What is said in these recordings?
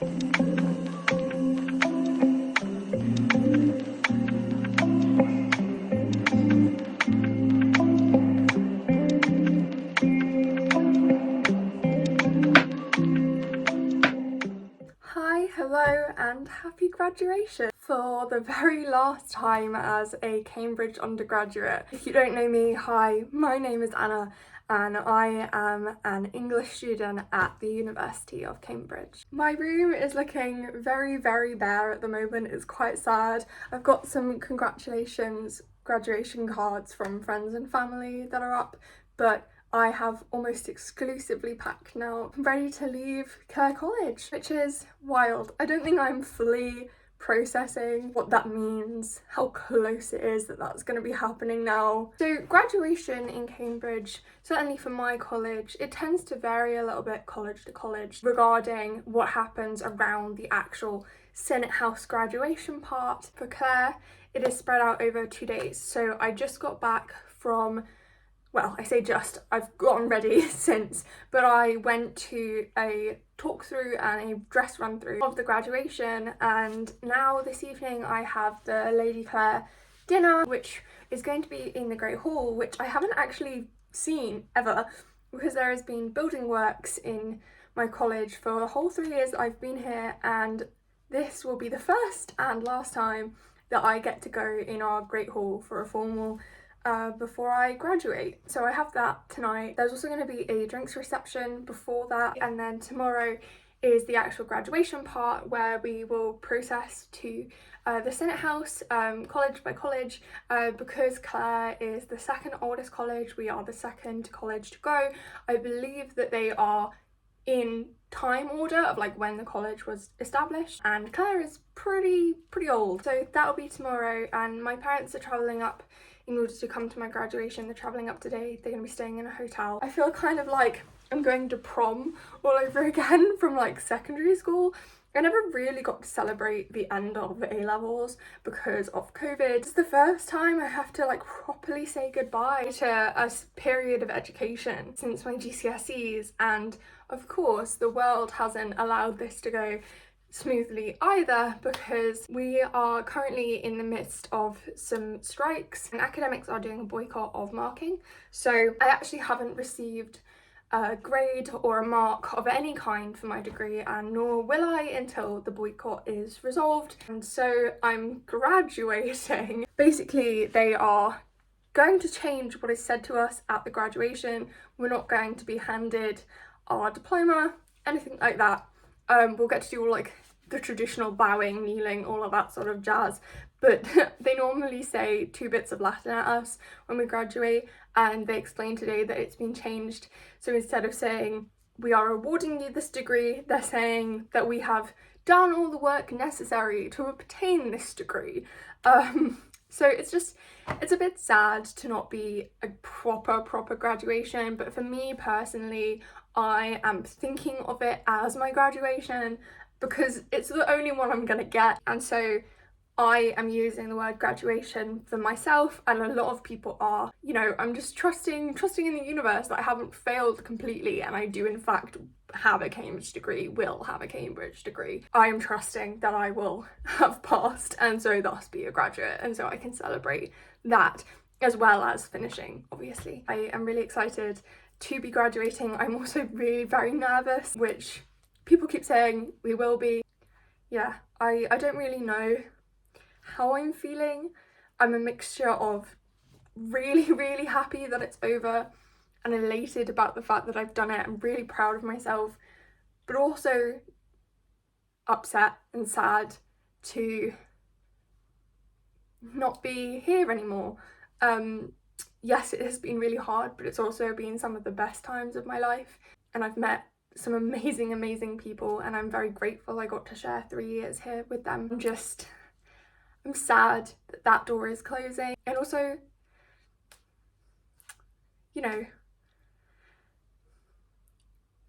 Hello and happy graduation for the very last time as a Cambridge undergraduate. If you don't know me, hi, my name is Anna and I am an English student at the University of Cambridge. My room is looking very bare at the moment. It's quite sad. I've got some congratulations graduation cards from friends and family that are up, but I have almost exclusively packed now. I'm ready to leave Clare College, which is wild. I don't think I'm fully processing what that means, how close it is that that's going to be happening now. So graduation in Cambridge, certainly for my college, it tends to vary a little bit college to college regarding what happens around the actual Senate House graduation part. For Clare, it is spread out over 2 days. So I just got back from, well, I say just, I've gotten ready since, but I went to a talk through and a dress run through of the graduation, and now this evening I have the Lady Clare dinner, which is going to be in the Great Hall, which I haven't actually seen ever because there has been building works in my college for the whole 3 years I've been here, and this will be the first and last time that I get to go in our Great Hall for a formal before I graduate. So I have that tonight. There's also going to be a drinks reception before that, and then tomorrow is the actual graduation part where we will process to the Senate House, college by college. Because Clare is the second oldest college, we are the second college to go. I believe that they are in time order of like when the college was established, and Clare is pretty old. So that'll be tomorrow, and my parents are travelling up in order to come to my graduation. They're travelling up today. They're going to be staying in a hotel. I feel kind of like I'm going to prom all over again from like secondary school. I never really got to celebrate the end of the A-levels because of COVID. It's the first time I have to like properly say goodbye to a period of education since my GCSEs, and of course the world hasn't allowed this to go smoothly either, because we are currently in the midst of some strikes and academics are doing a boycott of marking. So I actually haven't received a grade or a mark of any kind for my degree, and nor will I until the boycott is resolved. And so I'm graduating. Basically, they are going to change what is said to us at the graduation. We're not going to be handed our diploma, anything like that. We'll get to do all like the traditional bowing, kneeling, all of that sort of jazz, but they normally say 2 bits of Latin at us when we graduate, and they explained today that it's been changed. So instead of saying we are awarding you this degree, they're saying that we have done all the work necessary to obtain this degree. So it's a bit sad to not be a proper graduation, but for me personally, I am thinking of it as my graduation because it's the only one I'm gonna get, and so I am using the word graduation for myself, and a lot of people are. You know, I'm just trusting in the universe that I haven't failed completely, and I do in fact have a Cambridge degree, will have a Cambridge degree. I am trusting that I will have passed, and so thus be a graduate, and so I can celebrate that as well as finishing, obviously. I am really excited to be graduating. I'm also really very nervous, which people keep saying we will be. Yeah, I don't really know how I'm feeling. I'm a mixture of really happy that it's over and elated about the fact that I've done it. I'm really proud of myself, but also upset and sad to not be here anymore. Yes, it has been really hard, but it's also been some of the best times of my life, and I've met some amazing people, and I'm very grateful I got to share 3 years here with them. I'm sad that that door is closing, and also, you know,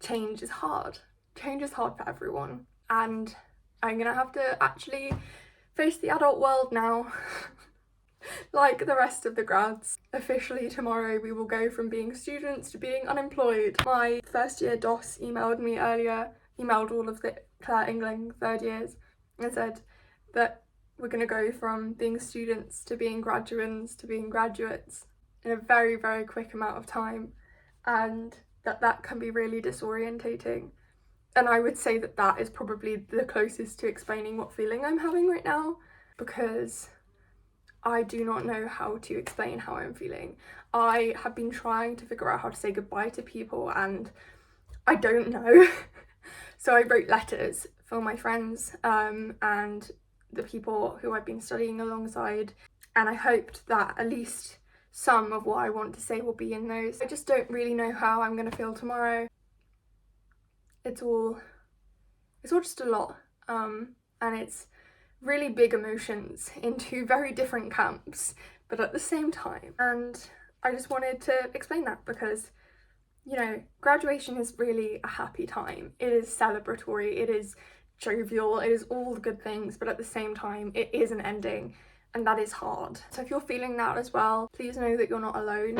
change is hard. Change is hard for everyone, and I'm gonna have to actually face the adult world now. Like the rest of the grads. Officially tomorrow we will go from being students to being unemployed. My first year DOS emailed me earlier, emailed all of the Claire England third years and said that we're going to go from being students to being graduands to being graduates in a very, very quick amount of time, and that can be really disorientating. And I would say that is probably the closest to explaining what feeling I'm having right now, because I do not know how to explain how I'm feeling. I have been trying to figure out how to say goodbye to people and I don't know. So I wrote letters for my friends and the people who I've been studying alongside, and I hoped that at least some of what I want to say will be in those. I just don't really know how I'm going to feel tomorrow. It's all just a lot, and it's really big emotions in two very different camps, but at the same time. And I just wanted to explain that because, you know, graduation is really a happy time. It is celebratory, it is jovial, it is all the good things, but at the same time it is an ending, and that is hard. So if you're feeling that as well, please know that you're not alone.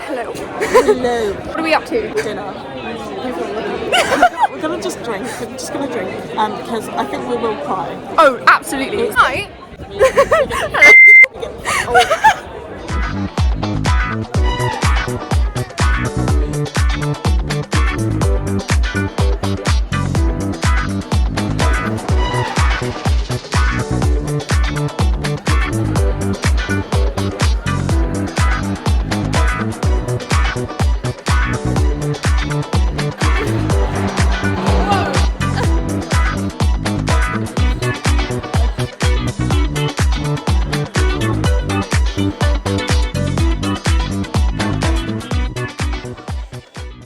Hello. Hello. What are we up to? Dinner. We're gonna just drink. We're just gonna drink because I think we will cry. Oh, absolutely. Hi.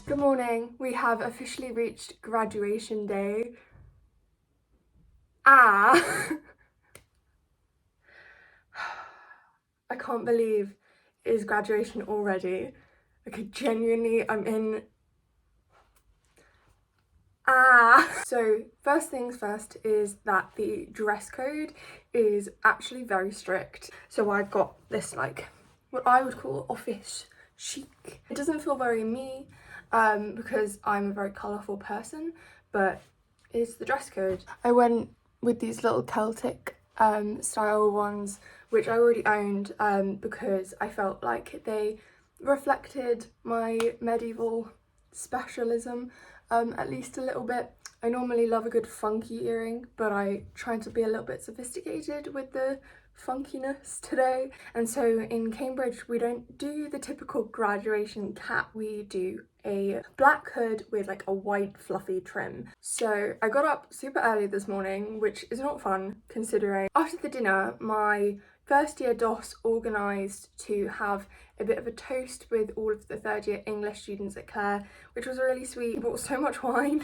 Good morning. We have officially reached graduation day. I can't believe it is graduation already. Like, genuinely, I'm in. So first things first is that the dress code is actually very strict. So I've got this, like, what I would call office chic. It doesn't feel very me because I'm a very colourful person, but it's the dress code. I went with these little Celtic style ones, which I already owned because I felt like they reflected my medieval specialism at least a little bit. I normally love a good funky earring, but I tried to be a little bit sophisticated with the funkiness today. And so in Cambridge, we don't do the typical graduation cap. We do a black hood with like a white fluffy trim. So I got up super early this morning, which is not fun considering after the dinner, my first year DOS organised to have a bit of a toast with all of the third year English students at Clare, which was really sweet. They brought so much wine.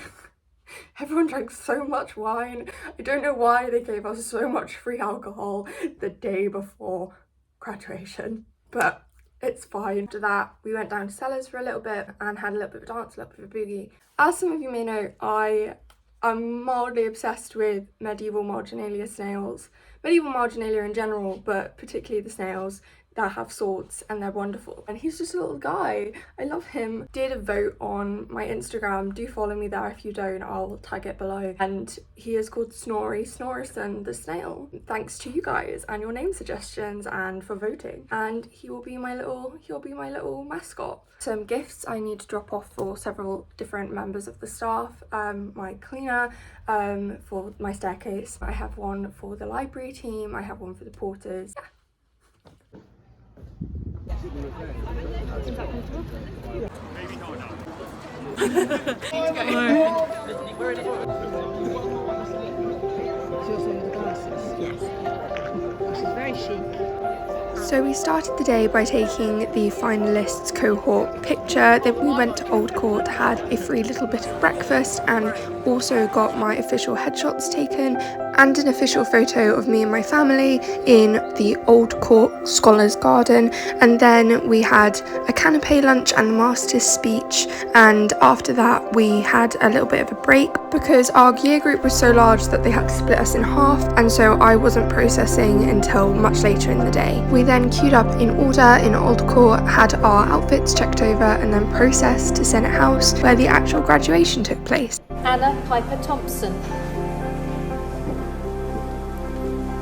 Everyone drank so much wine. I don't know why they gave us so much free alcohol the day before graduation, but it's fine. After that, we went down to Sellers for a little bit and had a little bit of a dance, a little bit of a boogie. As some of you may know, I'm mildly obsessed with medieval marginalia snails. Medieval marginalia in general, but particularly the snails that have swords, and they're wonderful. And he's just a little guy. I love him. Did a vote on my Instagram. Do follow me there. If you don't, I'll tag it below. And he is called Snorri Snorrison the snail. Thanks to you guys and your name suggestions and for voting. And he'll be my little mascot. Some gifts I need to drop off for several different members of the staff. My cleaner for my staircase. I have one for the library team. I have one for the porters. Maybe not now. Very chic. So we started the day by taking the finalists cohort picture. Then we went to Old Court, had a free little bit of breakfast, and also got my official headshots taken and an official photo of me and my family in the Old Court Scholars Garden, and then we had a canapé lunch and a master's speech, and after that we had a little bit of a break because our year group was so large that they had to split us in half, and so I wasn't processing until much later in the day. We then queued up in order in Old Court, had our outfits checked over and then processed to Senate House where the actual graduation took place. Anna Piper Thompson.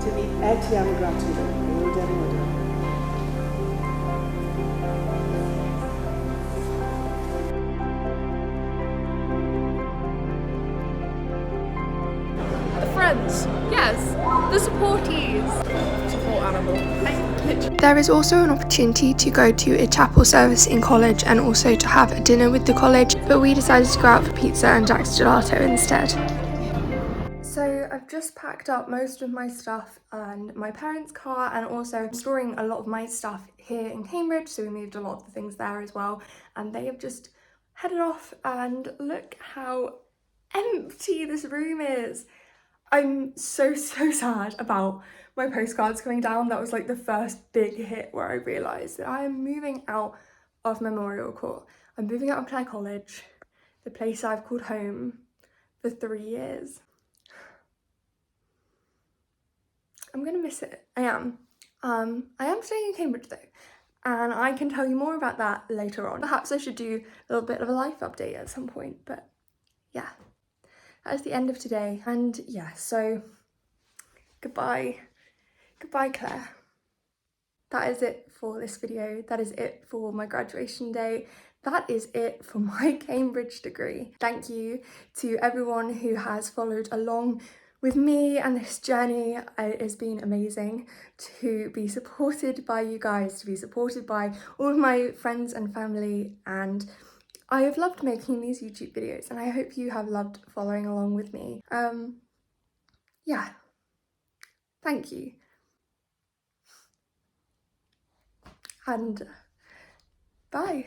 To the etiam gratulo, order, order. The friends, yes. The supportees. Support animal. There is also an opportunity to go to a chapel service in college and also to have a dinner with the college, but we decided to go out for pizza and Jack's Gelato instead. So I've just packed up most of my stuff and my parents' car, and also storing a lot of my stuff here in Cambridge, so we moved a lot of the things there as well, and they have just headed off, and look how empty this room is. I'm so sad about my postcards coming down. That was like the first big hit where I realised that I am moving out of Memorial Court. I'm moving out of Clare College, the place I've called home for 3 years. I'm gonna miss it. I am. I am staying in Cambridge though, and I can tell you more about that later on. Perhaps I should do a little bit of a life update at some point, but yeah. That is the end of today, and yeah, so goodbye Claire. That is it for this video. That is it for my graduation day. That is it for my Cambridge degree. Thank you to everyone who has followed along with me and this journey. It has been amazing to be supported by you guys, to be supported by all of my friends and family, and I have loved making these YouTube videos, and I hope you have loved following along with me. Yeah, thank you. And bye.